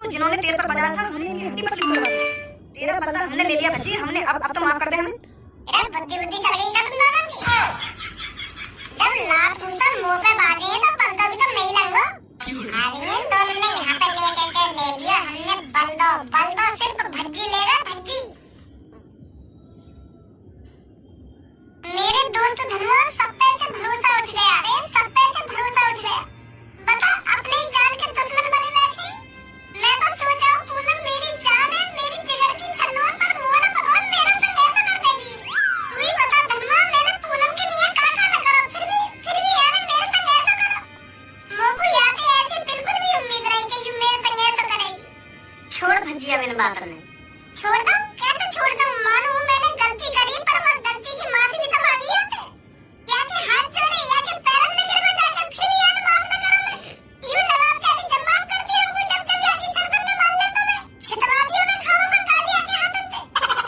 तो जिन्होंने तेरे पर बजाया था हमने इनकी हड्डी पसली करवा दी। तेरा बदला हमने ले लिया भज्जी, हमने अब तो माफ कर दे हमें। अरे बुद्धि बुद्धि चल गई क्या तुम लोगों की? जब लात मुसर मुंह पे बाजे तो बंदो भी तो नहीं लगो। अरे तुमने यहाँ पे लेके के ले लिया, हमने बंदो बंदो सिर्फ भज्जी लेगा भज्जी। मेरे दोस्त धनुआ सब पे से भरोसा उठ गया, सब पे से भरोसा उठ गया। बता अपने जान के दुश्मन बने बैठे। मैं तो सोचा पूनम मेरी जान है, मेरी जिगर की छलवा, पर मोना भगवान मेरा संग ऐसा कर देगी। तू ही बता धनुआ, मैंने पूनम के लिए क्या ना करो, फिर भी यार मेरे संग ऐसा करो। मोको याद है ऐसे बिल्कुल भी उम्मीद नहीं कि यू मेरे संग ऐसा करेगी। छोड़ भज्जिया मैंने बात करने। छोड़ दो? कैसे छोड़ दो? मालूम मैंने गलती करी, पर मैं गलती की माफी भी तो मांगी होती। या कि हाथ जोड़े या कि पैरों में गिर जाकर फिर भी यार माफ न करो मैं। यूं जवाब क्या जब माफ करती हमको जब जब जाके सरदर में मार लेता मैं। छितवादियों में खाओ मैं कालिया के हाथ पे।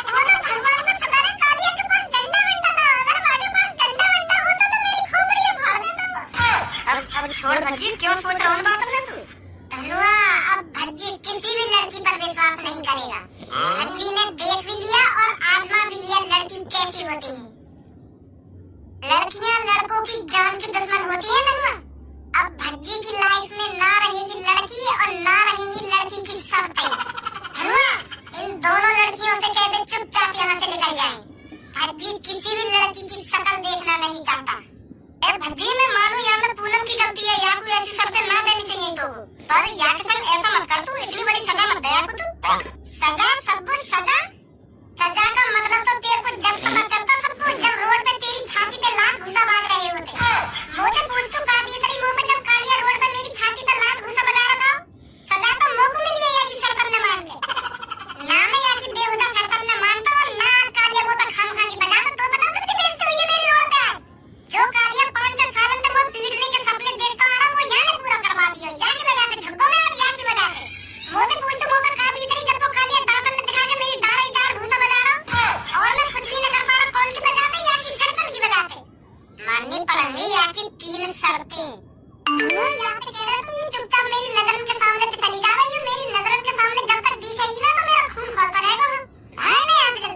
वो तो भगवान को सदा रे कालिया के पास डंडा वंडा था, अगर हमारे पास डंडा वंडा होता तो मेरी खोपड़ी फाड़ देता वो। अब छोड़ भज्जी, क्यों सोच रहा हूँ बात करने तू? धनुआ अब भज्जी किसी भी लड़की पर विश्वास नहीं करेगा। भज्जी ने देख भी लिया और आजमा भी लिया लड़की कैसी होती है। लड़कियां लड़कों की जान की दुश्मन होती है धनुआ। अब भज्जी की लाइफ में ना रहेगी लड़की और ना रहेंगी लड़की की शर्तें। धनुआ इन दोनों लड़कियों से कह दे चुपचाप यहाँ से निकल जाएं। भज्जी किसी भी लड़की की शक्ल देखना नहीं चाहता। ए भज्जी मैं मानूं या मैं पूनम की गलती है या कोई ऐसी शर्तें ना देनी चाहिए तो, पर या के संग ऐसा मत कर, तू इतनी बड़ी सजा मत दे यार तू। सजा सब कुछ सजा, सजा का मतलब तो तेरे को जब पता चलता सबको जब रोड पे तेरी छाती पे लात घुसा बांध रहे होते। मुझे पूछ तू काफी तेरी मुंह पे जब कालिया रोड पे मेरी छाती पे लात घुसा बजा रहा था, सजा तो मुंह को मिली है या कि सरपंच ने मार के। ना मैं या कि बेहुदा सरपंच ने मानता और ना कालिया वो पे खाम खा के बजा तो बताओ कितनी बेइज्जती हुई है मेरी रोड पे। जो कालिया 5-6 साल अंदर वो पीटने के सपने देखता आ रहा वो यहाँ पूरा करवा दिया, या कि बजा के झुको में या कि बजा के। मुझे पूछ तू मुंह पे काफी तेरी जब वो कालिया दांतन में दिखा के मेरी दाढ़ी दाढ़ घुसा बजा रहा और मैं कुछ भी न कर पा रहा, कौन की बजाते या कि सरपंच की बजाते। माननी पड़ेंगी या कि 3 शर्तें। वो या के कह रहा तू चुपचाप मेरी नजर के सामने से चली जा रही है, मेरी नजर के सामने जब तक दिखेगी ना तो मेरा खून खौलता रहेगा। भाई नहीं याद कर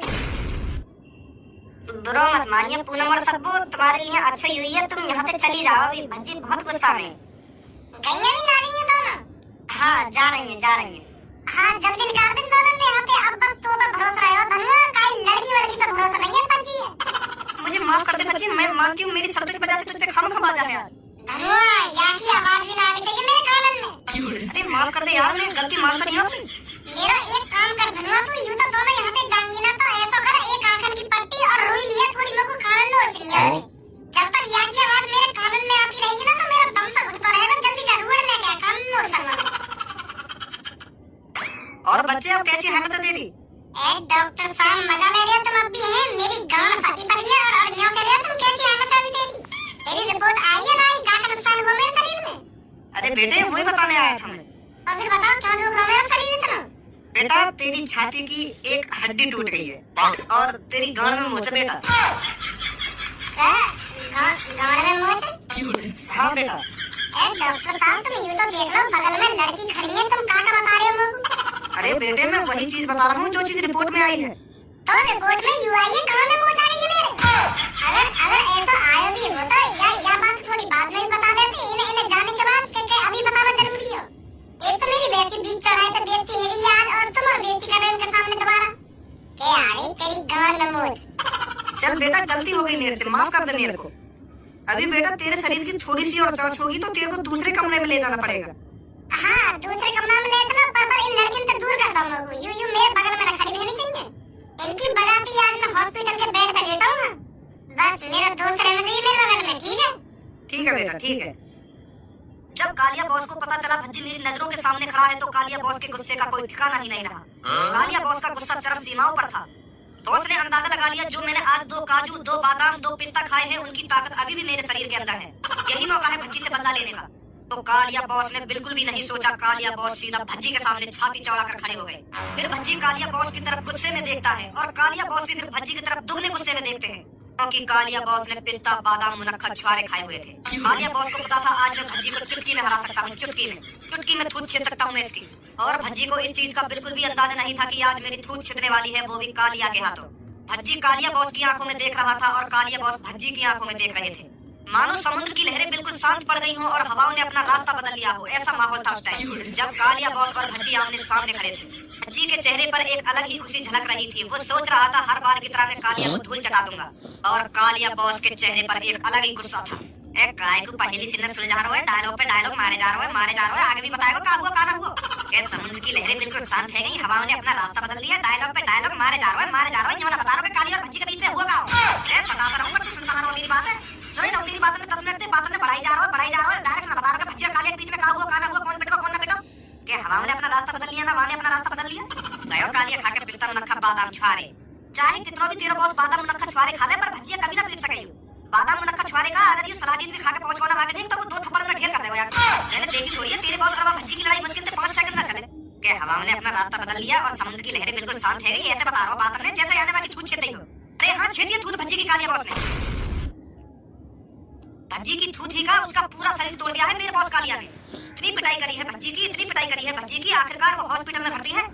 बुरा मत मानिए पूनम और सबू, तुम्हारे लिए अच्छा ही हुई है तुम यहाँ से चली जाओ। अभी भज्जी बहुत गुस्सा में। गैया भी जा रही है दोनों? हाँ जा रही है जा रही है। हाँ जल्दी निकाल दे दोनों ने यहाँ पे। अब बस तो पर भरोसा रहे हो धनुआ, काई लड़की वड़की पे भरोसा नहीं है पंची है। मुझे माफ कर दे भज्जी, मैं मानती हूँ मेरी शर्तों की वजह से तुझ पे खामखा आ जाने आज। धनुआ यहाँ की आवाज भी ना आनी चाहिए मेरे कानन में। अरे माफ कर दे यार, मैं गलती मानता नहीं हूँ। मेरा एक काम कर धनुआ, तू यूं तो दोनों यहाँ पे जाएंगी ना तो ऐसा कर एक आंखन की पट्टी और रुई लिए थोड़ी मेरे को कानन में उड़ लिया। जब तक यहाँ की आवाज मेरे कानन में आती रहेगी ना तो मेरा दम सा घुटता रहेगा। जल्दी जा रुड़ ले गया कानन में उड़ सकता। और बच्चे अब कैसी हालत है तेरी? ए डॉक्टर साहब मजा ले रहे हो तुम अब भी हैं? मेरी गांड फटी पड़ी है और अड़ियों के लिए तुम कैसी हालत है अभी तेरी? तेरी रिपोर्ट आई है ना? आई क्या का नुकसान हुआ मेरे शरीर में? अरे बेटे वही बताने आया था मैं। और फिर बताओ क्या दुख हुआ मेरे शरीर में? बेटा तेरी छाती की एक हड्डी टूट गई है और तेरी गांड में मोच बेटा। गांड में मोच? हाँ बेटा। ए डॉक्टर साहब तुम यूं तो देख लो, बगल में लड़की खड़ी है, तुम क्या बता रहे हो मुझको? अरे बेटे मैं वही चीज बता रहा हूँ जो चीज रिपोर्ट में आई है। तो रिपोर्ट में यू आई है, गांड में मोच आ रही है मेरे? अगर ऐसा आया भी होता या बात थोड़ी बाद में बता देते, इन्हें जाने के बाद कि अभी बताना जरूरी हो। एक तो मेरी वैसी बीच चढ़ाई पे बेइज्जती हो गई आज और तुम और बेइज्जती कर रहे हो उनके सामने दोबारा। क्या आ रही तेरी गांड में मोच? चल बेटा गलती हो गई मेरे से, माफ कर दे मेरे को। अभी बेटा तेरे शरीर की थोड़ी सी और चौच होगी तो तेरे को दूसरे कमरे में ले जाना पड़ेगा। हाँ दूसरे कमरे में ले चलो, पर इन लड़कियों से दूर कर दो लोगों। यूं मेरे बगल में खड़ी रहनी चाहिए। इनकी बजाती आज मैं हॉस्पिटल के बेड पे लेटा हूँ। बस मेरा दोस्त रहना चाहिए मेरे बगल में, ठीक है? ठीक है बेटा ठीक है। जब कालिया बॉस को पता चला भज्जी मेरी नजरों के सामने खड़ा है तो कालिया बॉस के गुस्से का कोई ठिकाना ही नहीं रहा। कालिया बॉस का गुस्सा चरम सीमाओं पर था। बॉस ने अंदाजा लगा लिया जो मैंने आज 2 काजू 2 बादाम 2 पिस्ता खाए हैं उनकी ताकत अभी भी मेरे शरीर के अंदर है। यही मौका है भज्जी से बदला लेने का। तो कालिया बॉस ने बिल्कुल भी नहीं सोचा, कालिया बॉस सीधा भज्जी के सामने छाती चौड़ा कर खड़े हो गए। फिर भज्जी कालिया बॉस की तरफ गुस्से में देखता है और कालिया बॉस भी फिर भज्जी की तरफ दुगने गुस्से में देखते हैं क्योंकि कालिया बॉस ने पिस्ता बादाम मुनक्का छुआरे खाए हुए थे। कालिया बॉस को पता था आज मैं भज्जी को चुटकी में हरा सकता हूँ, चुटकी में थूत छेड़ सकता हूँ मैं इसकी। और भज्जी को इस चीज का बिल्कुल भी अंदाजा नहीं था कि आज मेरी थूक छिदने वाली है, वो भी कालिया के हाथों। भज्जी कालिया बॉस की आंखों में देख रहा था और कालिया बॉस भज्जी की आंखों में देख रहे थे। मानो समुद्र की लहरें बिल्कुल शांत पड़ गई हों और हवाओं ने अपना रास्ता बदल लिया हो, ऐसा माहौल था उस टाइम जब कालिया बॉस और भज्जी आमने सामने खड़े थे। भज्जी के चेहरे पर एक अलग ही खुशी झलक रही थी। वो सोच रहा था हर बार की तरह मैं कालिया को धूल चटा दूंगा। और कालिया बॉस के चेहरे पर एक अलग ही गुस्सा था। ए काय को पहली सीन सुलझा रहा है, डायलॉग पे डायलॉग मारे जा रहा है, आगे भी बताएगा का हुआ का ना हुआ। के समुद्र की लहरें बिल्कुल शांत है गई, हवाओं ने अपना रास्ता बदल लिया, डायलॉग पे डायलॉग मारे जा रहा है, ये वाला बता रहा हूं कालिया और भज्जी के बीच में हुआ का। ए बता रहा हूं पर तू सुनता रहो मेरी बात है। सुन लो तेरी बात में 10 मिनट से बात में बढ़ाई जा रहा है, डायरेक्ट मैं बता रहा हूं भज्जी और कालिया के बीच में का हुआ का ना हुआ, कौन पिटवा कौन ना पिटवा। के हवाओं ने अपना रास्ता बदल लिया ना, हवा ने अपना रास्ता बदल लिया। गयो कालिया खा के पिस्ता मुनक्का बादाम छुआरे, चाहे कितना भी तेरा बॉस बादाम मुनक्का छुआरे खा ले पर भज्जी कभी ना पीट सकेगी। बादाम मुनक्का छुआरेगा अगर ये सलादीन भी खा के पहुंचवाना मांगे नहीं तो वो 2 थप्पड़ में ढेर कर देगा यार। मैंने देखी थोड़ी है तेरे बॉस और भज्जी की लड़ाई मुश्किल से 5 सेकंड ना चले। के हवाओं ने अपना रास्ता बदल लिया और समुद्र की लहरें बिल्कुल शांत है गई, ऐसे बता रहा हूं बात में जैसे आने वाली थूत छेद नहीं हो। अरे हां छेदिए थूत भज्जी की कालिया बॉस ने। भज्जी की थूत भी का उसका पूरा शरीर तोड़ दिया है मेरे बॉस कालिया ने। इतनी पिटाई करी है भज्जी की, इतनी पिटाई करी है भज्जी की, आखिरकार वो हॉस्पिटल में भर्ती है।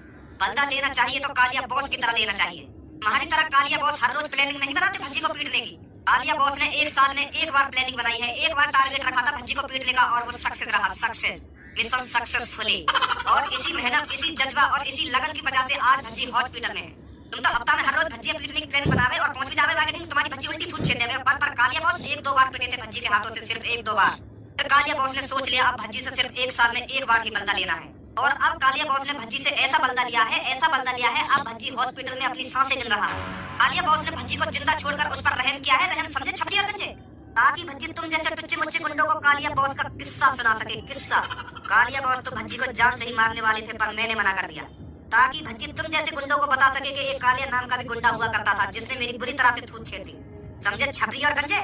बदला लेना चाहिए तो कालिया बॉस की तरह लेना चाहिए। हमारी तरह कालिया बॉस हर रोज प्लानिंग नहीं बनाते भज्जी को पीटने की। कालिया बॉस ने एक साल में एक बार प्लानिंग बनाई है, एक बार टारगेट रखा था भज्जी को पीटने का और वो सक्सेस रहा, सक्सेस मिशन सक्सेसफुली। और इसी मेहनत, इसी जज्बा और इसी लगन की वजह से आज भज्जी हॉस्पिटल में है। तुम तो हफ्ता में हर रोज भज्जी पीटने की प्लान बनावे और पहुंच भी जावे आगे नहीं तुम्हारी भज्जी उल्टी थूत छेद देवे। पर कालिया बॉस 1-2 बार पीटे थे भज्जी के हाथों से, सिर्फ 1-2 बार। फिर कालिया बॉस ने सोच लिया अब भज्जी से सिर्फ 1 साल में 1 बार ही बदला लेना है। और अब कालिया बॉस ने भज्जी से ऐसा बदला लिया है, ऐसा बदला लिया है, अब भज्जी हॉस्पिटल में अपनी सांसें गिन रहा है। कालिया बॉस ने भज्जी को जिंदा छोड़कर उस पर रहम किया है, रहम समझे छपड़िया गंजे, ताकि भज्जी तुम जैसे टुच्चे मुच्चे गुंडों को कालिया बॉस का किस्सा सुना सके, किस्सा। कालिया बॉस तो भज्जी को जान से ही मारने वाले थे पर मैंने मना कर दिया, ताकि भज्जी तुम जैसे गुंडों को बता सके कि एक कालिया नाम का भी गुंडा हुआ करता था जिसने मेरी बुरी तरह से थूत छेड़ दी। समझे छपरी और गंजे,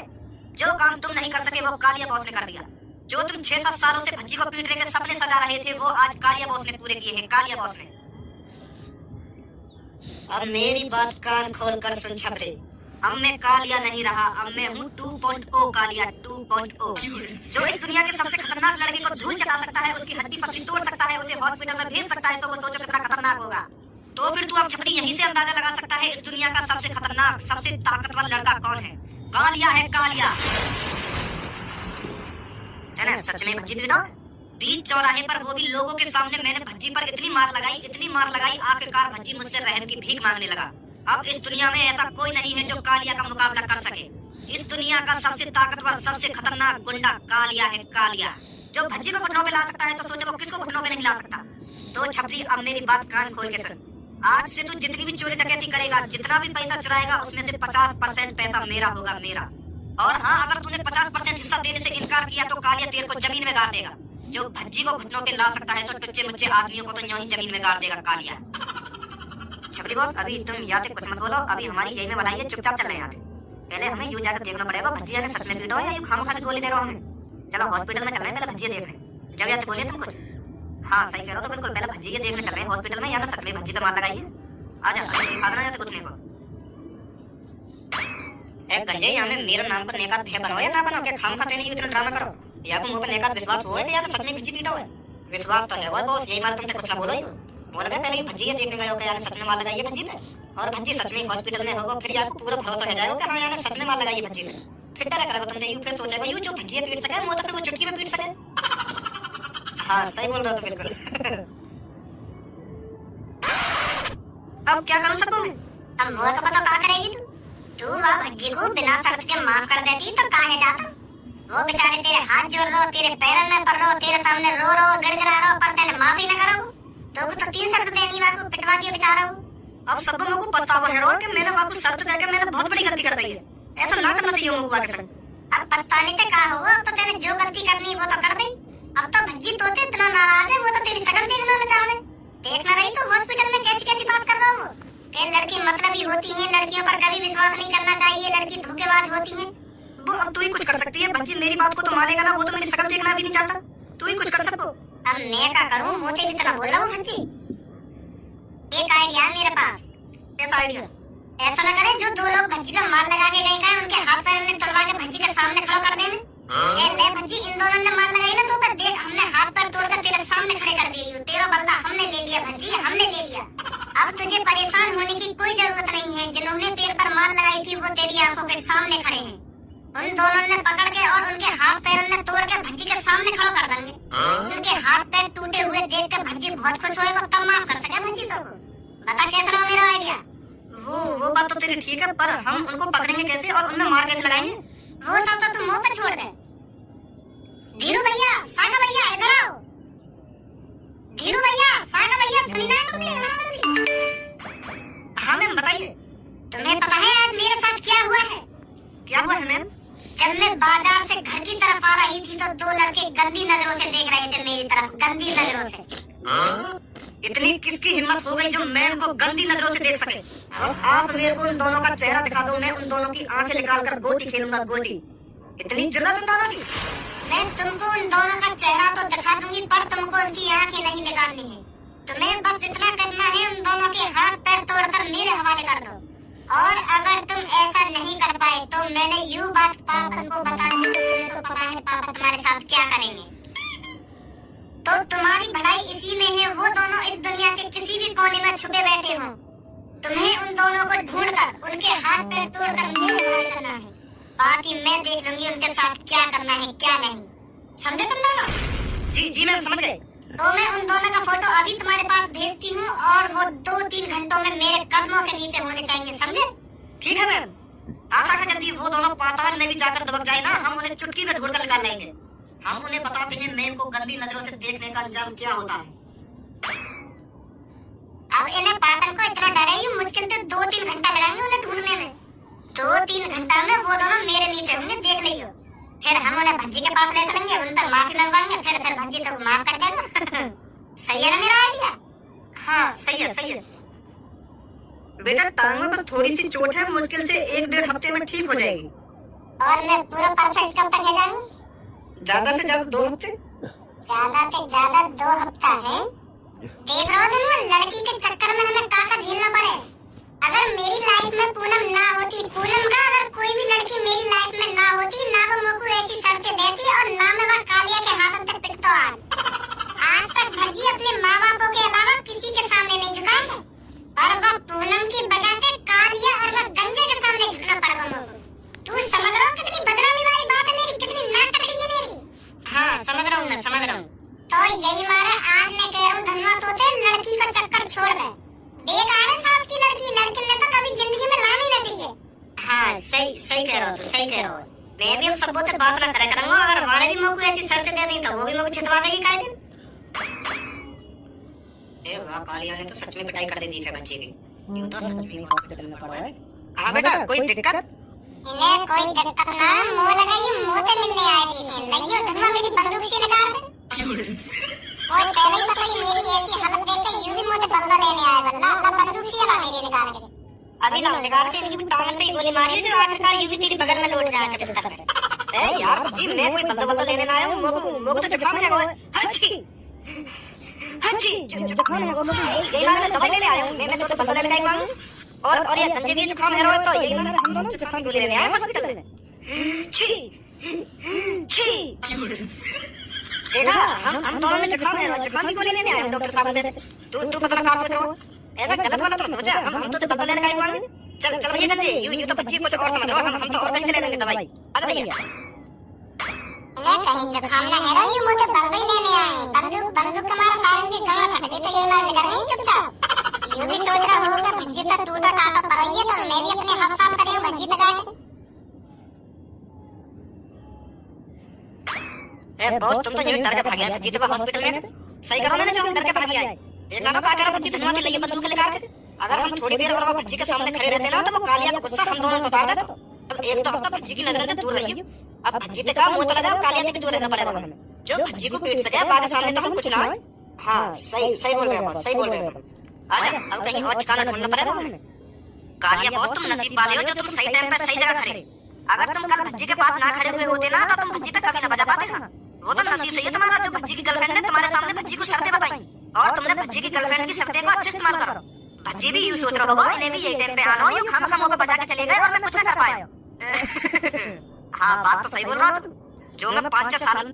जो काम तुम नहीं कर सके वो कालिया बॉस ने कर दिया। जो तुम 6-7 सालों से भज्जी को पीटने के सपने सजा रहे थे वो आज कालिया बॉस ने पूरे किए हैं, कालिया बॉस ने। अब मेरी बात कान खोल कर सुन छपरे, अब मैं कालिया नहीं रहा, अब मैं हूँ 2.0 कालिया 2.0। जो इस दुनिया के सबसे खतरनाक लड़के को धूल चटा सकता है, उसकी हड्डी पसली तोड़ सकता है, उसे हॉस्पिटल में भेज सकता है, तो वो सोचो कितना खतरनाक होगा। तो फिर तू अब छपरी यहीं से अंदाजा लगा सकता है इस दुनिया का सबसे खतरनाक, सबसे ताकतवर लड़का कौन है। कालिया है, कालिया है ना। सच में भज्जी पीटा बीच चौराहे पर, वो भी लोगों के सामने। मैंने भज्जी पर इतनी मार लगाई, आखिरकार भज्जी मुझसे रहम की भीख मांगने लगा। अब इस दुनिया में ऐसा कोई नहीं है जो कालिया का मुकाबला कर सके। इस दुनिया का सबसे ताकतवर, सबसे खतरनाक गुंडा कालिया है, कालिया। जो भज्जी को घुटनों पे ला सकता है तो सोचो वो किसको घुटनों पे नहीं ला सकता। तो छपरी अब मेरी बात कान खोल के सुन, आज से तू जितनी भी चोरी डकैती करेगा, जितना भी पैसा चुराएगा, उसमें से 50% पैसा मेरा होगा, मेरा। और हाँ, अगर तूने 50% हिस्सा देने से इनकार किया तो कालिया तेरे को जमीन में गाड़ देगा। जो भज्जी को घुटनों पे ला सकता है तो टुच्चे मुच्चे आदमियों को तो यूं ही जमीन में गाड़ देगा कालिया। छपरी बॉस अभी तुम यहाँ से कुछ मत बोलो, अभी हमारी यही में बनाई है, चुपचाप चल रहे हैं। पहले हमें यूं जाकर देखना पड़ेगा भज्जिया ने सच में पीटा है या यूं खामखा गोली दे रहा हूं हमें। चलो हॉस्पिटल में चल रहे हैं, पहले भज्जिया देख रहे हैं। जब यहाँ से बोलिए तुम कुछ, हाँ सही कह रहे हो, तो बिल्कुल पहले भज्जिया देखने चल रहे हैं हॉस्पिटल में, या ना सच में भज्जी पे मार लगाई है। आजा आदरा जाते कुछ नहीं को ए गंजे, यहाँ में मेरे नाम पर नेकात भे बनाओ या ना बनाओ, क्या खामखा तेने इतना ड्रामा करो, या को मुंह पर नेकात विश्वास हो है या सच में भज्जी पीटा हुआ है। विश्वास तो है वो बॉस, यही मार तुमसे कुछ ना बोलो। बोल गए पहले भज्जी देखने गए हो क्या सच में मार लगाई है भज्जी पे, और भज्जी सच में हॉस्पिटल में होगा, फिर आपको पूरा भरोसा हो जाएगा कि हाँ यार सच में मार लगाई है भज्जी पे। फिर डरा करेगा तुमसे, यूं फिर सोचेगा यूं जो भज्जी पीट सके वो तो फिर वो चुटकी में पीट सके। हाँ सही बोल रहा हो बिल्कुल। अब क्या करूं सकूं मैं? अब मोर का पता क्या करेगी तू वो भज्जी को बिना शर्त के माफ कर देती तो काहे जाता। वो बेचारे तेरे हाथ जोड़ रो, तेरे पैरों में पड़ रो, तेरे सामने रो गड़गड़ा रो, पर तेने माफी न करो तो तो 3 शर्त देनी वाको पिटवा दिया बेचारा। अब सब लोगों को पछतावा है रो कि मैंने वाको शर्त देकर मैंने बहुत बड़ी गलती कर दी है, ऐसा ना करना चाहिए मुगवा के संग। अब पछताने से क्या हुआ, अब तो तेने जो गलती करनी वो तो कर दी। अब तो भज्जी तोते इतना नाराज है, वो तो तेरी शकल देखना न चाहे। देखना रही तो हॉस्पिटल में कैसी बात कर रहा हूँ। तेरी लड़की मतलबी होती है, लड़कियों पर कभी विश्वास नहीं करना चाहिए, लड़की धोखेबाज होती है। वो अब तू ही कुछ कर सकती है भज्जी, मेरी बात को तो मानेगा ना, वो तो मेरी शकल देखना भी नहीं चाहता, तू ही कुछ कर सको। अब मैं क्या करूं, मुझे भी तो बोल रहा हूं भज्जी। एक आइडिया है मेरे पास। कैसा आइडिया? ऐसा ना करें जो 2 लोग भज्जी पे मार लगा के गए हैं, उनके हाथ पैर में तलवा के भज्जी के सामने खड़ा कर दें। ले भज्जी, इन दोनों ने मार लगाई ना तो मैं देख, हमने हाथ पैर तोड़कर तेरे सामने खड़े कर दिए। तेरा बदला हमने ले लिया भज्जी, हमने ले लिया। अब तुझे परेशान होने की कोई जरूरत नहीं है। जिन्होंने तेरे पर मार लगाई थी वो तेरी आंखों के सामने खड़े हैं। उन दोनों ने पकड़ के और उनके हाथ पैर ने तोड़ के भज्जी के सामने खड़ा कर देंगे। उनके हाथ पैर टूटे हुए देख कर भज्जी बहुत खुश होएगा, तब माफ कर सके भज्जी तो। बता कैसा रहा मेरा आइडिया? वो बात तो तेरी ठीक है, पर हम उनको पकड़ेंगे कैसे और उनमें मार कैसे लगाएंगे? वो सब तो तुम मुंह पे छोड़ दे। धीरू भैया, सागा भैया, इधर आओ। धीरू भैया, सागा भैया, सुनी ना तुमने? हाँ मैम बताइए। तुम्हें पता है आज मेरे साथ क्या हुआ है? क्या हुआ है मैम? जब मैं बाजार से घर की तरफ आ रही थी तो दो लड़के गंदी नजरों से देख रहे थे मेरी तरफ, गंदी नजरों से। इतनी किसकी हिम्मत हो गई जो मैम को गंदी नजरों से देख सके? बस आप मेरे को उन दोनों का चेहरा दिखा दो, मैं उन दोनों की आंखें निकालकर गोटी खेलूंगा, गोटी। इतनी जुर्रत उन दोनों की? मैं तुमको उन दोनों का चेहरा तो दिखा दूंगी, पर तुमको उनकी आंखें नहीं निकालनी है। तुम्हें बस इतना करना है, उन दोनों के हाथ पैर तोड़कर मेरे हवाले कर दो। और अगर तुम ऐसा नहीं कर पाए तो मैंने यूं बात पापन को बता दी तो तुम्हें तो पता है पापा तुम्हारे साथ क्या करेंगे। तो तुम्हारी भलाई इसी में है, वो दोनों इस दुनिया के किसी भी कोने में छुपे बैठे हों। तुम्हें उन दोनों को ढूंढकर उनके हाथ पैर तोड़कर मेरे हवाले करना है। बाकी मैं देख लूंगी उनके साथ क्या करना है क्या नहीं। समझे तुम दोनों? जी मैम समझ गए। तो मैं उन दोनों का फोटो अभी तुम्हारे पास भेजती हूँ और वो 2-3 घंटों में मेरे कदमों के नीचे होने चाहिए, समझे? ठीक है मैम। आशा है जल्दी वो दोनों पाताल में भी जाकर दबक जाए ना, हम उन्हें चुटकी में ढूंढकर निकाल लेंगे। हम उन्हें बताते हैं मैम को गंदी नजरों से देखने का अंजाम क्या होता है। अब इन्हें पाटन को इतना डर है, ये मुश्किल से 2-3 घंटा लगाएंगे उन्हें ढूंढने में। 2-3 घंटा में वो दोनों मेरे नीचे होंगे, देख लियो। फिर हम उन्हें भज्जी के पास ले चलेंगे, उन पर माफी मंगवाएंगे, फिर भज्जी तो माफ कर देगा। सही है ना मेरा आइडिया? हाँ सही है। बेटा टांग में बस थोड़ी सी चोट है, मुश्किल से 1-1.5 हफ्ते में ठीक हो जाएगी। और मैं पूरा परफेक्ट कब तक हो जाऊंगी? ज्यादा से ज्यादा 2 हफ्ते। ज्यादा से ज्यादा 2 हफ्ता है। देख रहे हो तुम, लड़की के चक्कर में हमें काका झेलना पड़े। अगर मेरी लाइफ में पूनम ना होती, पूनम का अगर कोई भी लड़की मेरी लाइफ में ना होती, ना वो मुझको ऐसी शर्तें देती और ना मैं वह कालिया के हाथों तक पिटता आज तक भज्जी अपने माँ बापों के अलावा किसी के सामने नहीं झुका है, और वह पूनम की बजा के कालिया और वह गंजे के सामने झुकना पड़ेगा मुझको। तू समझ रहा हो कितनी बदनामी वाली बात है मेरी, कितनी नाक कटी है मेरी? हाँ समझ रहा हूँ मैं, समझ रहा हूँ। तो यही मारे आज मैं कह रहा हूँ धनवा तोते, लड़की का चक्कर छोड़ दे। बेकार है सास की लड़की ने तो कभी जिंदगी में लानी नहीं चाहिए। हाँ सही कह रहे हो, सही कह रहे हो। मैं भी उन सबों से बात ना करे करूंगा, अगर हमारे भी मुझको ऐसी शर्तें दे दी तो वो भी मुझको छितवा देगी काहे दिन। ए वाह, कालिया ने तो सच में पिटाई कर दी थी बच्ची की। यूं तो सच में हॉस्पिटल में पड़ा है। हाँ बेटा कोई दिक्कत? इन्हें कोई दिक्कत ना, मुंह लगाइए, मुंह से मिलने आए थे। लइयो धनवा मेरी बंदूक से लगा दे। और पहले ही पता ही मेरी ऐसी हालत देख के यूं भी मुझे बंदा लेने आए, वरना अपना बंदूक से लगा मेरे निकाल के। अभी ना निकाल के इनकी टांग पे गोली मारी जो आखिरकार यूं भी तेरी बगल में लौट जाएगा बिस्तर पे। ए यार जी मैं कोई बंदा लेने ना आया हूं, मोको तो जुकाम है। हाजी जुकाम है, ये वाला दवाई लेने आया हूं मैं तो बंदा लेने आया हूं। और ये गंजे भी जुकाम है रो, तो ये वाला हम दोनों जुकाम की गोली लेने आए हॉस्पिटल में। छी देखा, हम दोनों में जुकाम है, जुकाम की गोली लेने आए हैं डॉक्टर साहब ने। तू पता ना सोच रहा हो, ऐसा गलत वाला तो सोचा। हम तो बंदा लेने आए हैं। चल भैया गंजे, यूं तो बच्ची कुछ और समझ लो, हम तो और कहीं ले लेंगे दवाई। अरे भैया मैं कहीं जुकाम ना है रो, ये मुझे बंदा ही लेने आए। बंदूक हमारा सारे की गला फट गई तो ये मार लगा नहीं चुपचाप। यूं भी सोच रहा होगा भज्जी तो टूटा टाटा पर रही है, तो मैं भी अपने हाथ साफ करे भज्जी लगा के। ए बॉस तुम तो ये डर के भाग गया भज्जी जब हॉस्पिटल में थे। सही करो मैंने जो डर के भाग गया है। देखना ना पाकर भज्जी धनवा के लिए बंदूक लेकर के। अगर हम थोड़ी देर और भज्जी के सामने खड़े रहते ना तो वो कालिया का गुस्सा हम दोनों को बता देता। अब एक तो हफ्ता भज्जी की नजर से दूर रहिए। अब भज्जी से कहा मुंह चला जाओ, कालिया से दूर रहना पड़ेगा हमें। जो भज्जी को पीट सके बाकी सामने तो हम कुछ ना। हाँ सही बोल रहे हो बॉस, सही बोल रहे हो। आजा अब कहीं और ठिकाना ढूंढना पड़ेगा हमें। कालिया बॉस तुम नसीब वाले हो जो तुम सही टाइम पर सही जगह खड़े। अगर तुम कल भज्जी के पास ना खड़े हुए होते ना तो तुम भज्जी तक कभी ना बजा पाते ना। वो तो नसीब सही है तुम्हारा जो भज्जी की गर्लफ्रेंड ने तुम्हारे सामने भज्जी को शर्तें बताई और तुमने भज्जी की गर्लफ्रेंड की शर्तें को अच्छे इस्तेमाल करो। भज्जी भी यूं सोच रहा होगा इन्हें भी यही टाइम पे आना हो, यूं खाम खामों पे बजा के चले गए और मैं कुछ ना कर पाया। हाँ बात तो सही बोल रहा तू। जो मैं 5-6 साल